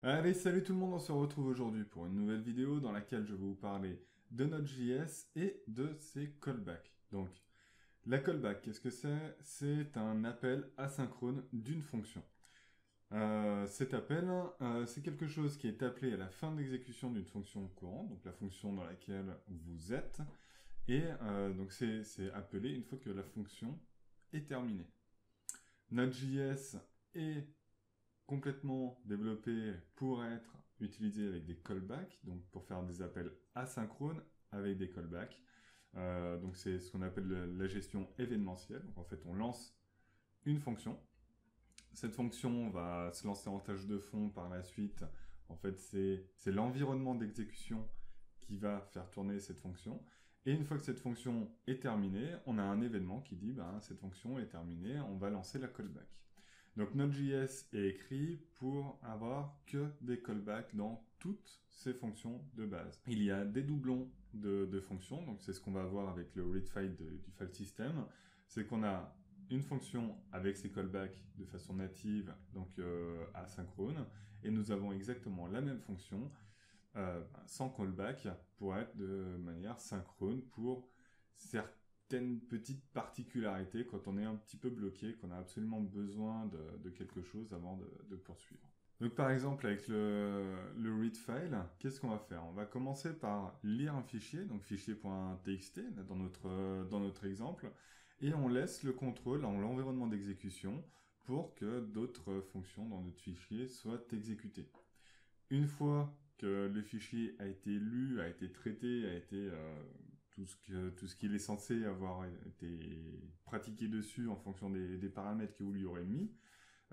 Allez, salut tout le monde, on se retrouve aujourd'hui pour une nouvelle vidéo dans laquelle je vais vous parler de Node.js et de ses callbacks. Donc, la callback, qu'est-ce que c'est? C'est un appel asynchrone d'une fonction. Cet appel, c'est quelque chose qui est appelé à la fin d'exécution d'une fonction courante, donc la fonction dans laquelle vous êtes, et donc c'est appelé une fois que la fonction est terminée. Node.js est complètement développé pour être utilisé avec des callbacks, donc pour faire des appels asynchrones avec des callbacks. Donc c'est ce qu'on appelle la gestion événementielle. Donc en fait, on lance une fonction. Cette fonction va se lancer en tâche de fond par la suite. En fait, c'est l'environnement d'exécution qui va faire tourner cette fonction. Et une fois que cette fonction est terminée, on a un événement qui dit cette fonction est terminée, on va lancer la callback. Donc Node.js est écrit pour avoir que des callbacks dans toutes ces fonctions de base. Il y a des doublons de fonctions, donc c'est ce qu'on va voir avec le read file du file system. C'est qu'on a une fonction avec ses callbacks de façon native, donc asynchrone, et nous avons exactement la même fonction sans callback pour être de manière synchrone pour certaines petites particularités quand on est un petit peu bloqué, qu'on a absolument besoin de quelque chose avant de poursuivre. Donc par exemple avec le read file, qu'est-ce qu'on va faire? On va commencer par lire un fichier, donc fichier.txt dans notre exemple, et on laisse le contrôle dans l'environnement d'exécution pour que d'autres fonctions dans notre fichier soient exécutées. Une fois que le fichier a été lu, a été traité, a été tout ce qu'il est censé avoir été pratiqué dessus en fonction des paramètres que vous lui aurez mis,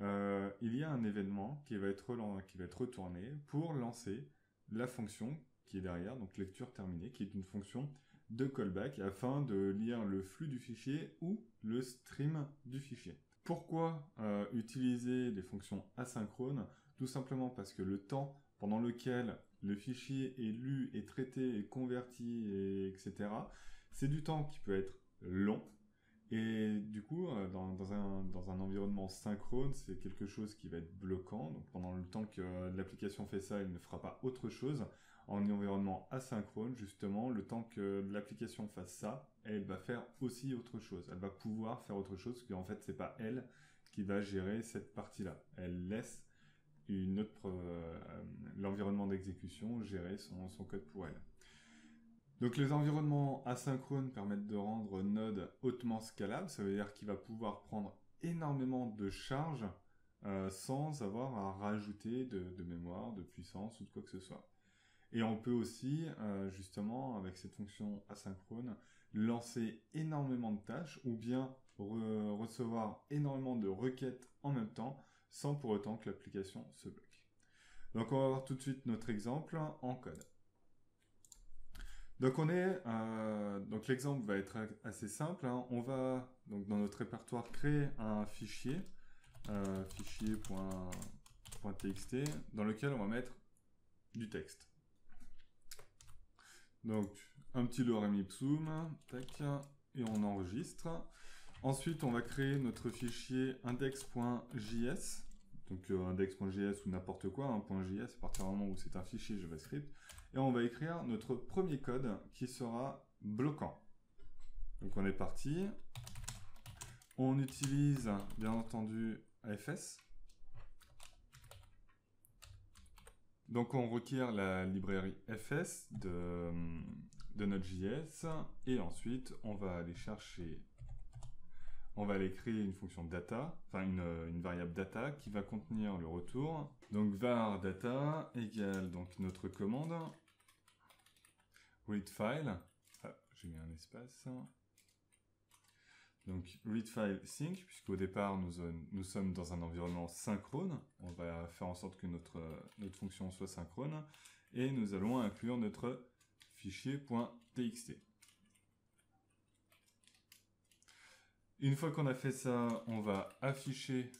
il y a un événement qui va être retourné pour lancer la fonction qui est derrière, donc lecture terminée, qui est une fonction de callback afin de lire le flux du fichier ou le stream du fichier. Pourquoi utiliser des fonctions asynchrones? Tout simplement parce que le temps pendant lequel le fichier est lu, est traité, est converti, etc., c'est du temps qui peut être long. Et du coup, dans un environnement synchrone, c'est quelque chose qui va être bloquant. Donc pendant le temps que l'application fait ça, elle ne fera pas autre chose. En environnement asynchrone, justement, le temps que l'application fasse ça, elle va faire aussi autre chose. Elle va pouvoir faire autre chose, parce qu'en fait, c'est pas elle qui va gérer cette partie-là. Elle laisse l'environnement d'exécution gérer son code pour elle. Donc les environnements asynchrones permettent de rendre Node hautement scalable, ça veut dire qu'il va pouvoir prendre énormément de charge sans avoir à rajouter de mémoire, de puissance ou de quoi que ce soit. Et on peut aussi, justement, avec cette fonction asynchrone, lancer énormément de tâches ou bien recevoir énormément de requêtes en même temps sans pour autant que l'application se bloque. Donc on va voir tout de suite notre exemple en code. Donc donc l'exemple va être assez simple. On va donc dans notre répertoire créer un fichier, fichier.txt, dans lequel on va mettre du texte. Donc un petit lorem ipsum, tac, et on enregistre. Ensuite, on va créer notre fichier index.js. Donc index.js ou n'importe quoi, .js à partir du moment où c'est un fichier JavaScript. Et on va écrire notre premier code qui sera bloquant. Donc on est parti. On utilise bien entendu AFS. Donc on requiert la librairie FS de Node.js. Et ensuite, on va aller chercher... On va aller créer une fonction data, enfin une variable data qui va contenir le retour. Donc var data égale donc notre commande read file. Ah, j'ai mis un espace. Donc read file sync, puisqu'au départ nous sommes dans un environnement synchrone. On va faire en sorte que notre fonction soit synchrone. Et nous allons inclure notre fichier.txt. Une fois qu'on a fait ça, on va afficher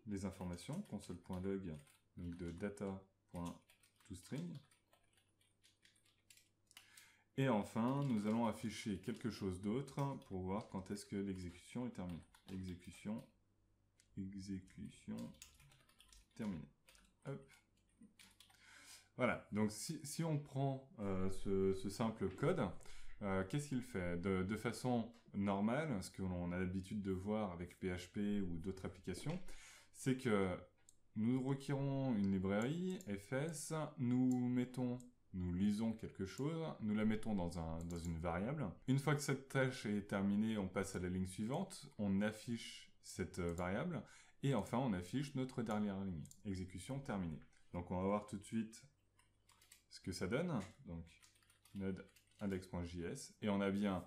les informations, console.log, donc de data.toString. Et enfin, nous allons afficher quelque chose d'autre pour voir quand est-ce que l'exécution est terminée. Exécution terminée. Hop. Voilà, donc si on prend ce simple code, qu'est-ce qu'il fait de façon normale, ce qu'on a l'habitude de voir avec PHP ou d'autres applications, c'est que nous requérons une librairie, fs, nous lisons quelque chose, nous la mettons dans une variable. Une fois que cette tâche est terminée, on passe à la ligne suivante, on affiche cette variable, et enfin on affiche notre dernière ligne, exécution terminée. Donc on va voir tout de suite ce que ça donne. Donc node index.js, et on a bien,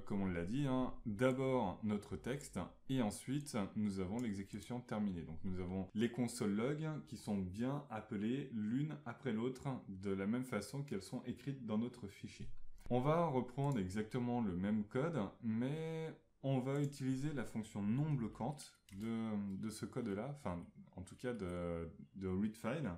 comme on l'a dit, hein, d'abord notre texte, et ensuite nous avons l'exécution terminée. Donc nous avons les console logs qui sont bien appelées l'une après l'autre, de la même façon qu'elles sont écrites dans notre fichier. On va reprendre exactement le même code, mais on va utiliser la fonction non bloquante de ce code-là, enfin en tout cas de readFile.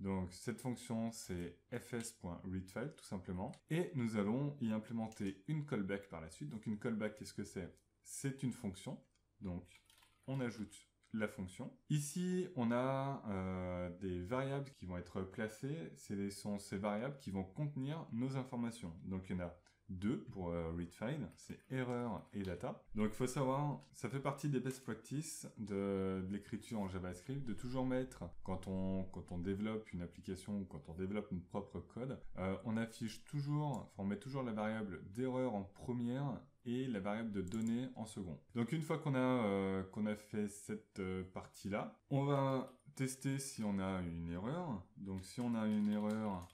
Donc cette fonction c'est fs.readFile tout simplement, et nous allons y implémenter une callback par la suite. Donc une callback, qu'est-ce que c'est? C'est une fonction, donc on ajoute la fonction. Ici on a des variables qui vont être placées, ce sont ces variables qui vont contenir nos informations. Donc il y en a deux pour readFile, c'est erreur et data. Donc il faut savoir, ça fait partie des best practices de l'écriture en JavaScript, de toujours mettre, quand on développe une application ou quand on développe notre propre code, on affiche toujours, enfin on met toujours la variable d'erreur en première et la variable de données en second. Donc une fois qu'on a fait cette partie-là, on va tester si on a une erreur. Donc si on a une erreur,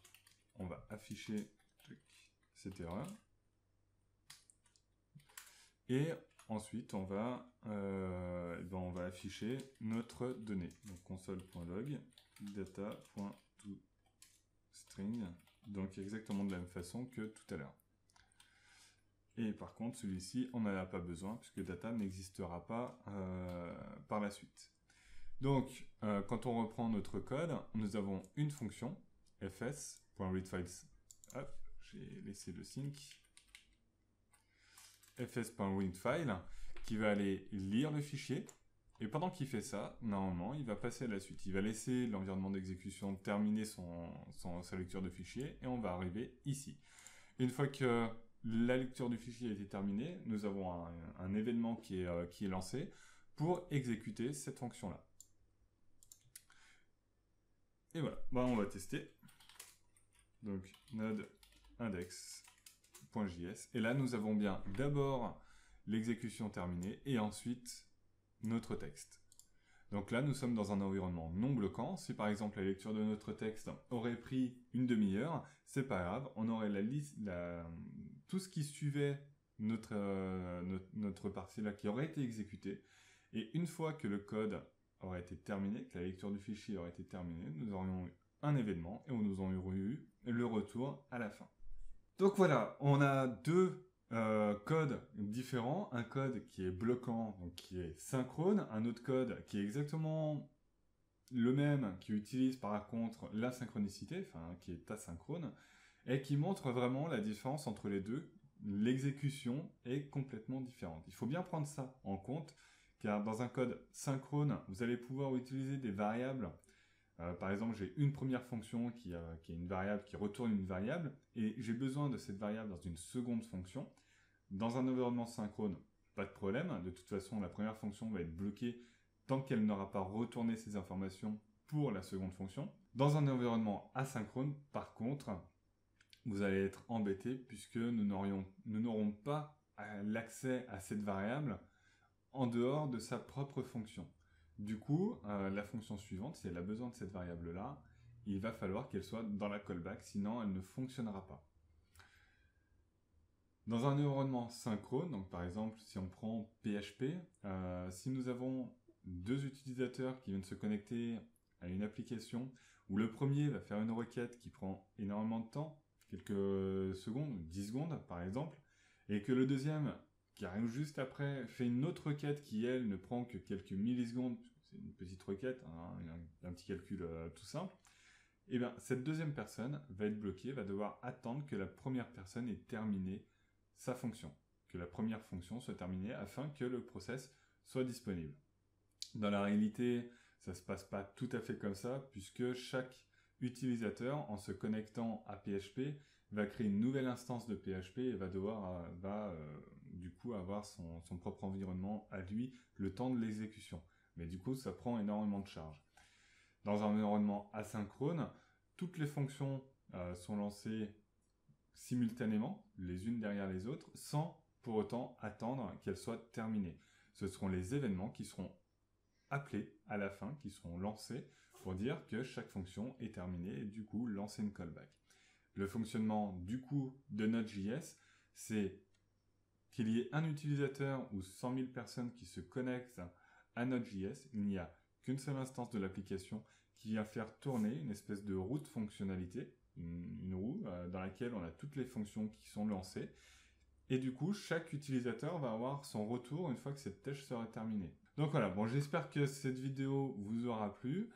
on va afficher cette erreur. Et ensuite, on va afficher notre donnée. Donc console.log data.toString. Donc exactement de la même façon que tout à l'heure. Et par contre, celui-ci, on n'en a pas besoin puisque data n'existera pas par la suite. Donc, quand on reprend notre code, nous avons une fonction fs.readFiles. Hop, j'ai laissé le sync. fs.readFile qui va aller lire le fichier, et pendant qu'il fait ça, normalement, il va passer à la suite. Il va laisser l'environnement d'exécution terminer sa lecture de fichier, et on va arriver ici. Une fois que la lecture du fichier a été terminée, nous avons un événement qui est lancé pour exécuter cette fonction-là. Et voilà, on va tester. Donc, node index.js. Et là, nous avons bien d'abord l'exécution terminée et ensuite notre texte. Donc là, nous sommes dans un environnement non bloquant. Si par exemple la lecture de notre texte aurait pris une demi-heure, c'est pas grave, on aurait la liste, tout ce qui suivait notre partie-là qui aurait été exécutée. Et une fois que le code aurait été terminé, que la lecture du fichier aurait été terminée, nous aurions eu un événement et nous aurions eu le retour à la fin. Donc voilà, on a deux codes différents, un code qui est bloquant, donc qui est synchrone, un autre code qui est exactement le même, qui utilise par contre la synchronicité, enfin qui est asynchrone, et qui montre vraiment la différence entre les deux. L'exécution est complètement différente. Il faut bien prendre ça en compte, car dans un code synchrone, vous allez pouvoir utiliser des variables. Par exemple, j'ai une première fonction qui est une variable qui retourne une variable, et j'ai besoin de cette variable dans une seconde fonction. Dans un environnement synchrone, pas de problème. De toute façon, la première fonction va être bloquée tant qu'elle n'aura pas retourné ces informations pour la seconde fonction. Dans un environnement asynchrone, par contre, vous allez être embêté puisque nous n'aurons pas l'accès à cette variable en dehors de sa propre fonction. Du coup, la fonction suivante, si elle a besoin de cette variable-là, il va falloir qu'elle soit dans la callback, sinon elle ne fonctionnera pas. Dans un environnement synchrone, donc par exemple, si on prend PHP, si nous avons deux utilisateurs qui viennent se connecter à une application, où le premier va faire une requête qui prend énormément de temps, quelques secondes, 10 secondes par exemple, et que le deuxième, qui arrive juste après, fait une autre requête qui, elle, ne prend que quelques millisecondes, c'est une petite requête, hein, un petit calcul tout simple, Et bien, cette deuxième personne va être bloquée, va devoir attendre que la première personne ait terminé sa fonction, que la première fonction soit terminée afin que le process soit disponible. Dans la réalité, ça ne se passe pas tout à fait comme ça, puisque chaque utilisateur, en se connectant à PHP, va créer une nouvelle instance de PHP et va du coup avoir son propre environnement à lui le temps de l'exécution. Mais du coup, ça prend énormément de charge. Dans un environnement asynchrone, toutes les fonctions sont lancées simultanément, les unes derrière les autres, sans pour autant attendre qu'elles soient terminées. Ce seront les événements qui seront appelés à la fin, qui seront lancés pour dire que chaque fonction est terminée et du coup lancer une callback. Le fonctionnement du coup de Node.js, c'est qu'il y ait un utilisateur ou 100 000 personnes qui se connectent à Node.js. Il n'y a qu'une seule instance de l'application qui vient faire tourner une espèce de roue de fonctionnalité, une roue dans laquelle on a toutes les fonctions qui sont lancées. Et du coup, chaque utilisateur va avoir son retour une fois que cette tâche sera terminée. Donc voilà, bon, j'espère que cette vidéo vous aura plu.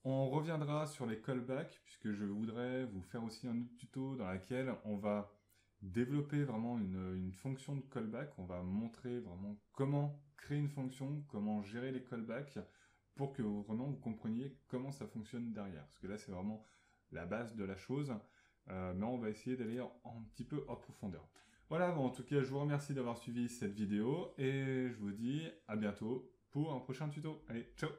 On reviendra sur les callbacks, puisque je voudrais vous faire aussi un autre tuto dans lequel on va développer vraiment une fonction de callback. On va montrer vraiment comment créer une fonction, comment gérer les callbacks, pour que vraiment vous compreniez comment ça fonctionne derrière. Parce que là, c'est vraiment la base de la chose, mais on va essayer d'aller un petit peu en profondeur. Voilà, bon, en tout cas, je vous remercie d'avoir suivi cette vidéo, et je vous dis à bientôt pour un prochain tuto. Allez, ciao!